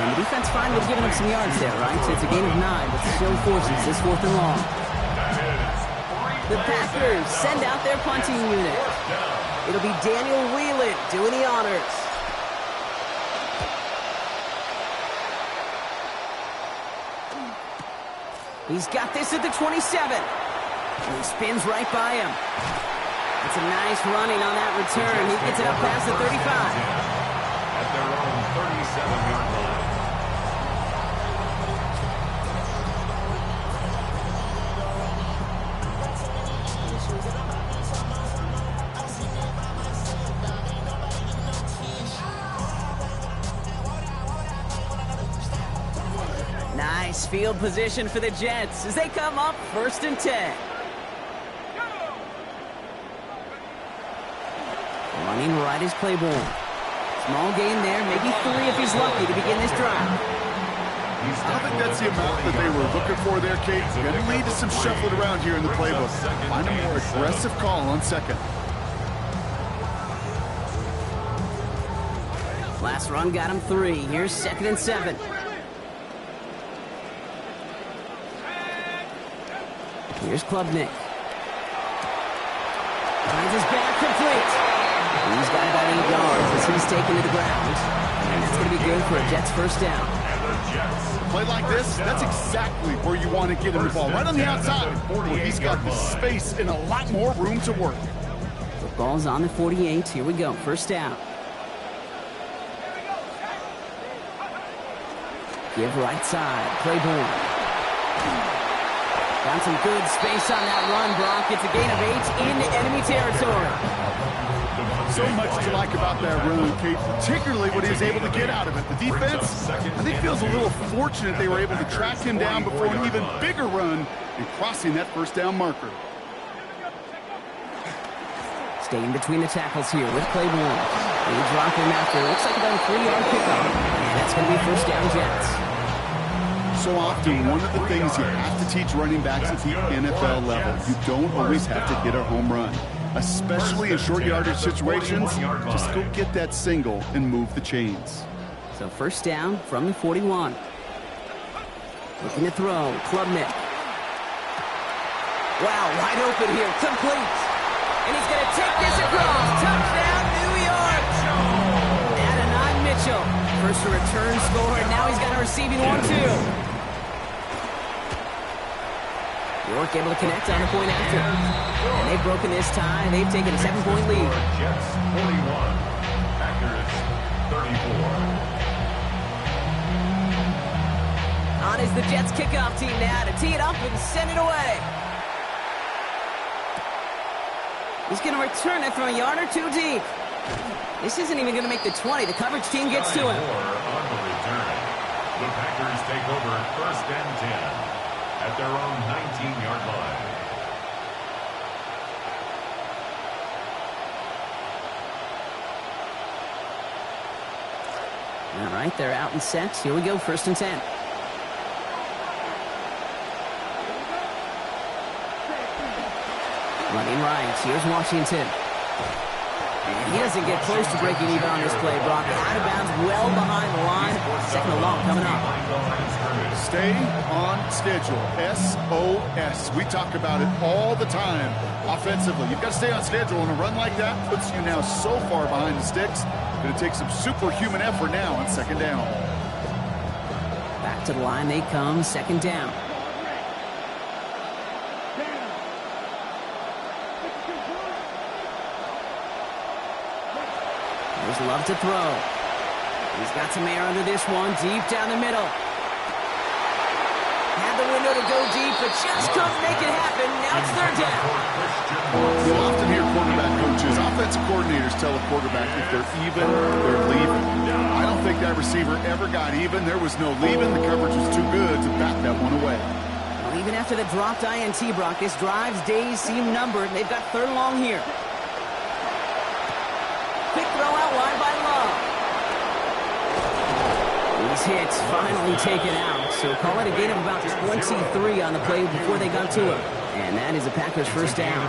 And the defense finally giving him some yards there, right? So it's a gain of 9, but still forces this 4th and long. The Packers send out their punting unit. It'll be Daniel Whelan doing the honors. He's got this at the 27. And he spins right by him. It's a nice running on that return. He gets it up past the 35. At their own 37-yard line. Nice field position for the Jets as they come up 1st and 10. Running right is Claiborne. Small gain there, maybe 3 if he's lucky to begin this drive. I don't think that's the amount that they were looking for there, Kate. Going to lead to some shuffling around here in the playbook. Find a more aggressive call on 2nd. Last run got him 3. Here's 2nd and 7. Here's Klubnik. Finds his back complete. He's got about 8 yards as he's taken to the ground. And that's going to be good for a Jets 1st down. Play like this, that's exactly where you want to get him the ball. Right on the outside, where he's got the space and a lot more room to work. Football's on the 48. Here we go. 1st down. Give right side. Claiborne. Found some good space on that run, Brock. It's a gain of 8 into enemy territory. So much to like about that run, Kate, particularly what he was able to get out of it. The defense, I think, feels a little fortunate they were able to track him down before an even bigger run and crossing that 1st down marker. Staying between the tackles here with Claiborne. They drop him after. Looks like about a 3-yard pickup. And that's going to be 1st down Jets. So often, one of the things you have to teach running backs at the NFL level, you don't always have to hit a home run. Especially in short yardage situations, just go get that single and move the chains. So 1st down from the 41. Looking to throw, Klubnik. Wow, wide open here, complete. And he's going to take this across. Touchdown, New York. Adonai Mitchell. First a return score, and now he's got a receiving one, too. York able to connect on the point after. And they've broken this tie. They've taken a 7-point lead. Jets 41, Packers 34. On is the Jets kickoff team now to tee it up and send it away. He's going to return it from a yard or 2 deep. This isn't even going to make the 20. The coverage team gets to him. On the return. The Packers take over 1st and 10 at their own 19-yard line. All right, they're out and set. Here we go, 1st and 10. Running right, here's Washington. And he doesn't get close to breaking even on this play, Brock. Out of bounds, well behind the line. 2nd and long coming up. Stay on schedule. SOS. We talk about it all the time offensively. You've got to stay on schedule, and a run like that puts you now so far behind the sticks. Going to take some superhuman effort now on 2nd down. Back to the line they come, 2nd down. There's Love to throw. He's got some air under this one, deep down the middle. Had the window to go deep, but just couldn't make it happen. Now it's third down. You'll often hear quarterback coaches, offensive coordinators tell a quarterback if they're even, they're leaving. I don't think that receiver ever got even. There was no leaving. The coverage was too good to bat that one away. Well, even after the dropped INT, Brock, this drive's days seem numbered. They've got third and long here. Quick throw out wide by Love. He's hit, finally taken out. So call it a gain of about 23 on the play before they got to him. And that is a Packers first down.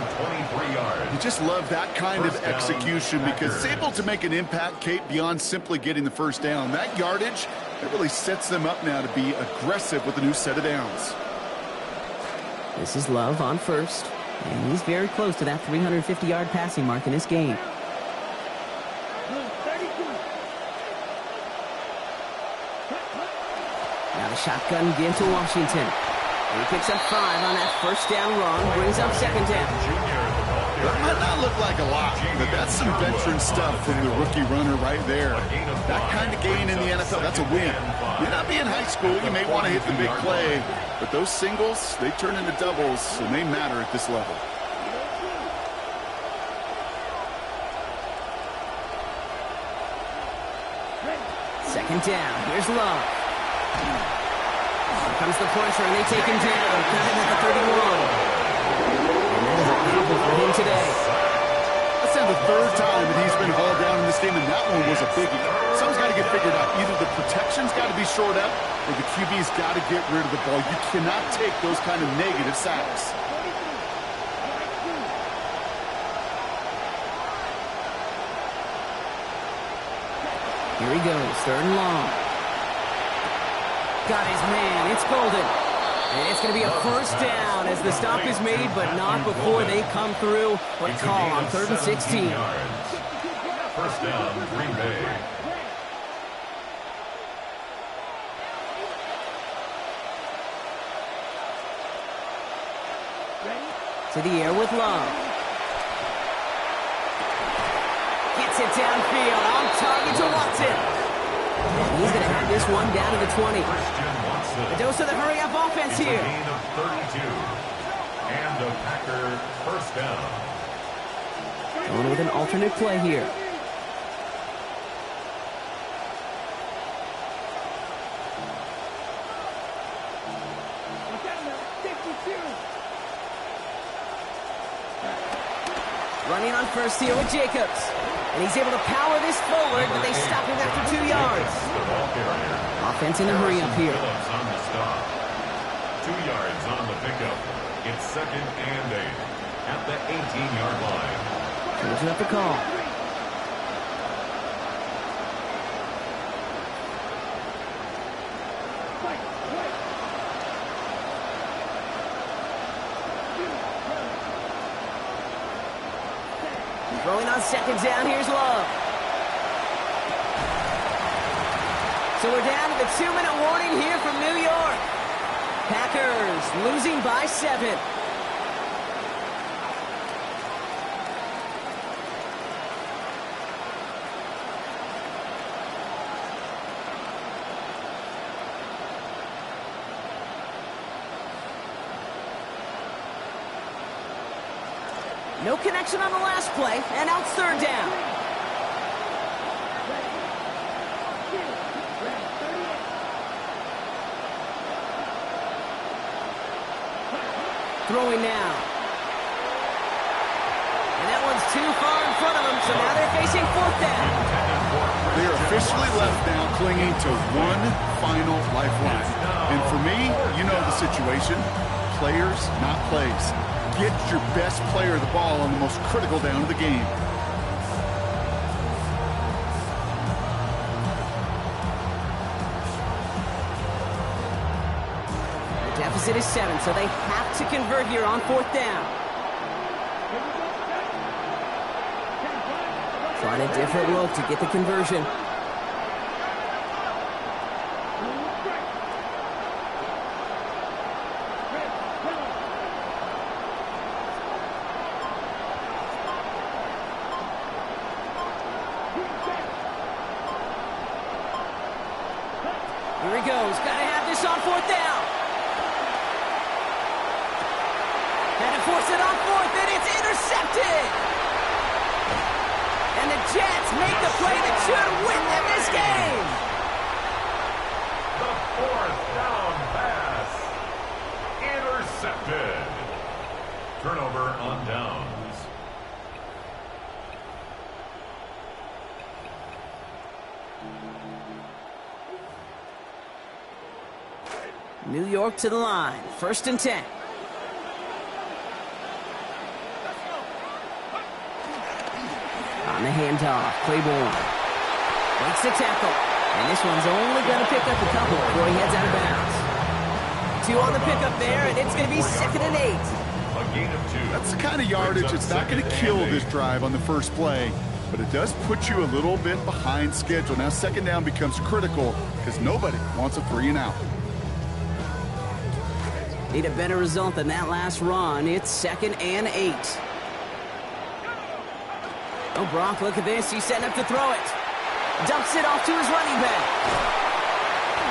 You just love that kind of execution because it's able to make an impact, Kate, beyond simply getting the first down. That yardage, it really sets them up now to be aggressive with a new set of downs. This is Love on first. And he's very close to that 350-yard passing mark in this game. Now the shotgun give to Washington. He picks up 5 on that first down run, brings up second down. That might not look like a lot, but that's some veteran stuff from the rookie runner right there. That kind of gain in the NFL, that's a win. May not be in high school, you may want to hit the big play, but those singles, they turn into doubles, and they matter at this level. Second down, here's Love. Here comes the pressure, and they take him down. Got him at the 31. And that is a couple for him today. That's now the third time that he's been hauled down in this game, and that one was a biggie. Something's got to get figured out. Either the protection's got to be shored up, or the QB's got to get rid of the ball. You cannot take those kind of negative sacks. Here he goes, third and long. Got his man, it's Golden. And it's going to be a first down as the stop is made, but not before they come through. What a call on 3rd and 16. First down, Green Bay. To the air with Love. Gets it downfield, on target to Watson. And he's going to have this one down to the 20. A dose of the hurry-up offense It's here. a gain of 32. And a Packer first down. Going with an alternate play here. Running on first here with Jacobs. And he's able to power this forward, but they stop him after 2 yards. The ball carrier. Offense in the hurry-up here. Phillips on the stop. 2 yards on the pickup. It's 2nd and 8 at the 18-yard line. Changing up the call. Throwing on second down, here's Love. So we're down to the 2-minute warning here from New York. Packers losing by 7. No connection on the last play, and now it's 3rd down. Throwing now. And that one's too far in front of them, so now they're facing 4th down. They are officially left now clinging to one final lifeline. And for me, you know the situation. Players, not plays. Get your best player the ball on the most critical down of the game. The deficit is 7, so they have to convert here on 4th down. Trying a different look to get the conversion. Here he goes. Gotta have this on fourth down. And to force it on fourth, and it's intercepted. And the Jets make the play that should win them this game. The fourth down pass. Intercepted. Turnover on downs. New York to the line. 1st and 10. On the handoff, Claiborne breaks the tackle. And this one's only going to pick up a couple before he heads out of bounds. 2 on the pickup there, and it's going to be 2nd and 8. A gain of 2. That's the kind of yardage. It's not going to kill this drive on the first play, but it does put you a little bit behind schedule. Now 2nd down becomes critical because nobody wants a 3 and out. Need a better result than that last run. It's 2nd and 8. Oh, Brock, look at this. He's setting up to throw it. Dumps it off to his running back.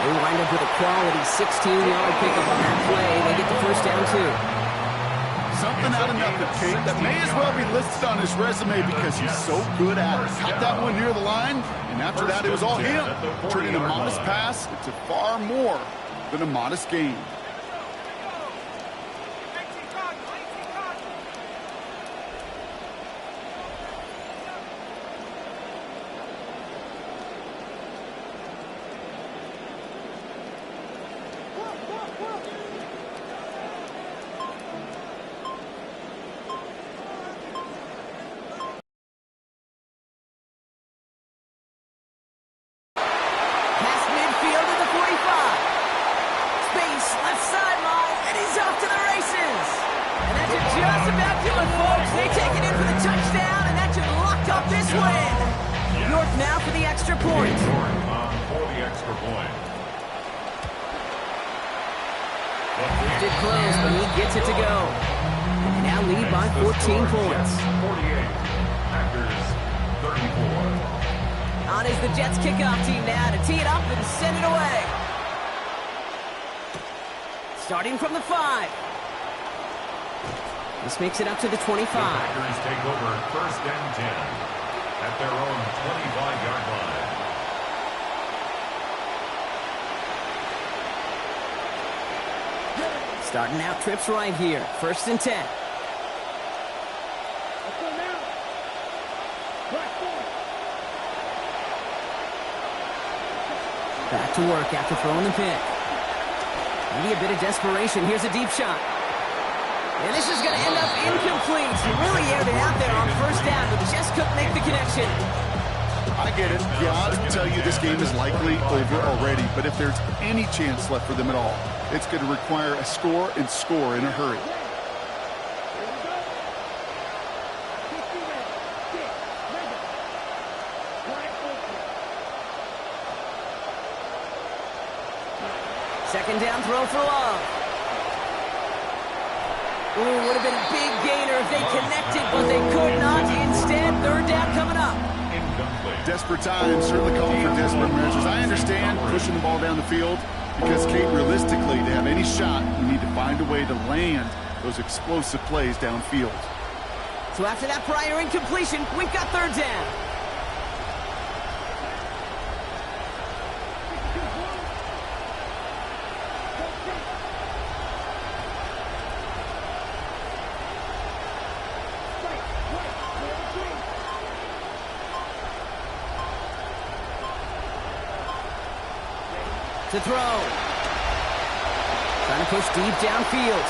They wind up with a quality 16-yard pickup on that play. They get the first down, too. Something out of nothing, Kate, that may as well be listed on his resume because he's so good at it. Caught that one near the line, and after that, it was all him. Turning a modest pass into far more than a modest gain. Did close, but he gets it to go. And now lead by 14 points. 48. Packers 34. On is the Jets kickoff team now to tee it up and send it away. Starting from the 5. This makes it up to the 25. The Packers take over 1st and 10 at their own 25-yard line. Starting out trips right here. 1st and 10. Back to work after throwing the pick. Maybe a bit of desperation. Here's a deep shot. And this is going to end up incomplete. He really aired it out there on 1st down, but just couldn't make the connection. I get it. The odds tell you this game is likely over already, but if there's any chance left for them at all, it's going to require a score and score in a hurry. Second down throw for Love. Ooh, would have been a big gainer if they connected, but they could not. Instead, 3rd down coming up. Desperate times, certainly calling for desperate measures. I understand pushing the ball down the field because, Kate, realistically, to have any shot, you need to find a way to land those explosive plays downfield. So after that prior incompletion, we've got 3rd down. To throw. Trying to push deep downfield.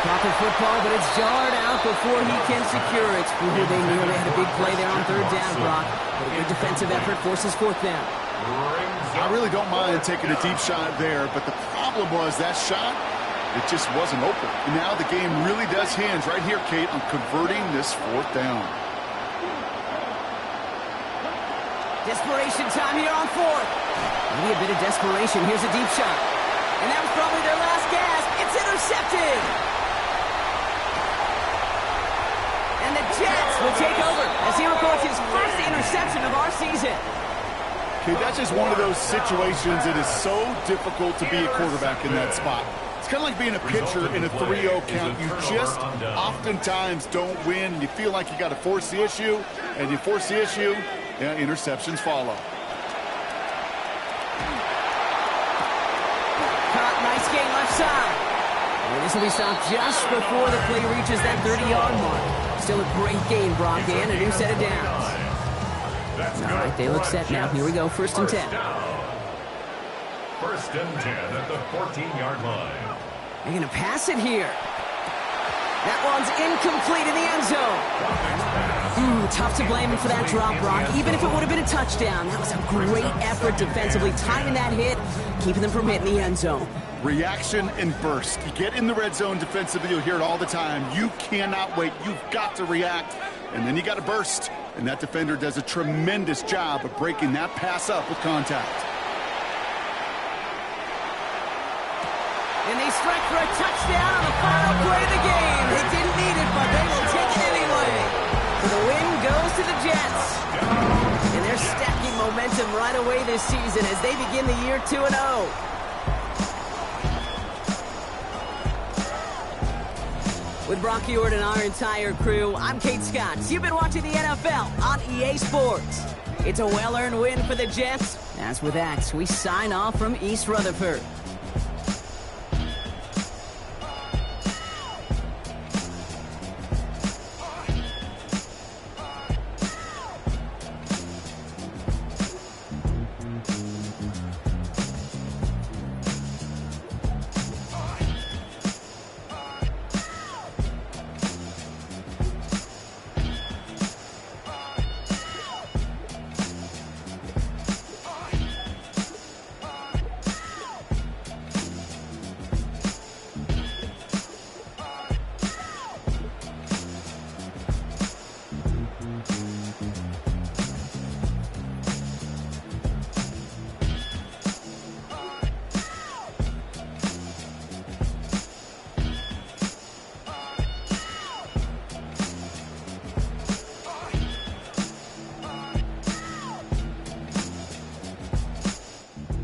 Clock of football, but it's jarred out before he can secure it. Ooh, they nearly had a big play there on 3rd down, Brock. But a good defensive effort forces 4th down. I really don't mind taking a deep shot there, but the problem was that shot, it just wasn't open. And now the game really does hinge right here, Kate, on converting this 4th down. Desperation time here on 4th. Maybe a bit of desperation. Here's a deep shot. And that was probably their last gasp. It's intercepted. And the Jets will take over as he records his first interception of our season. Okay, that's just one of those situations that is so difficult to be a quarterback in that spot. It's kind of like being a pitcher in a 3-0 count. You just oftentimes don't win. You feel like you got to force the issue, and you force the issue, yeah, interceptions follow. Caught, nice gain left side. And this will be stopped just before the play reaches that 30-yard mark. Still a great game, Brock, and a new set of downs. All right, they look set now. Here we go, 1st and 10. First and 10 at the 14-yard line. They're going to pass it here. That one's incomplete in the end zone. Tough to blame him for that drop, Brock. Even if it would have been a touchdown, that was a great effort defensively, timing that hit, keeping them from hitting the end zone. Reaction and burst. You get in the red zone defensively, you'll hear it all the time. You cannot wait. You've got to react, and then you got to burst. And that defender does a tremendous job of breaking that pass up with contact. And they strike for a touchdown on the final play of the game. They didn't need it, but they will take it anyway. The win goes to the Jets. And they're stacking momentum right away this season as they begin the year 2-0. With Brock Ewart and our entire crew, I'm Kate Scott. You've been watching the NFL on EA Sports. It's a well-earned win for the Jets. As with that, we sign off from East Rutherford.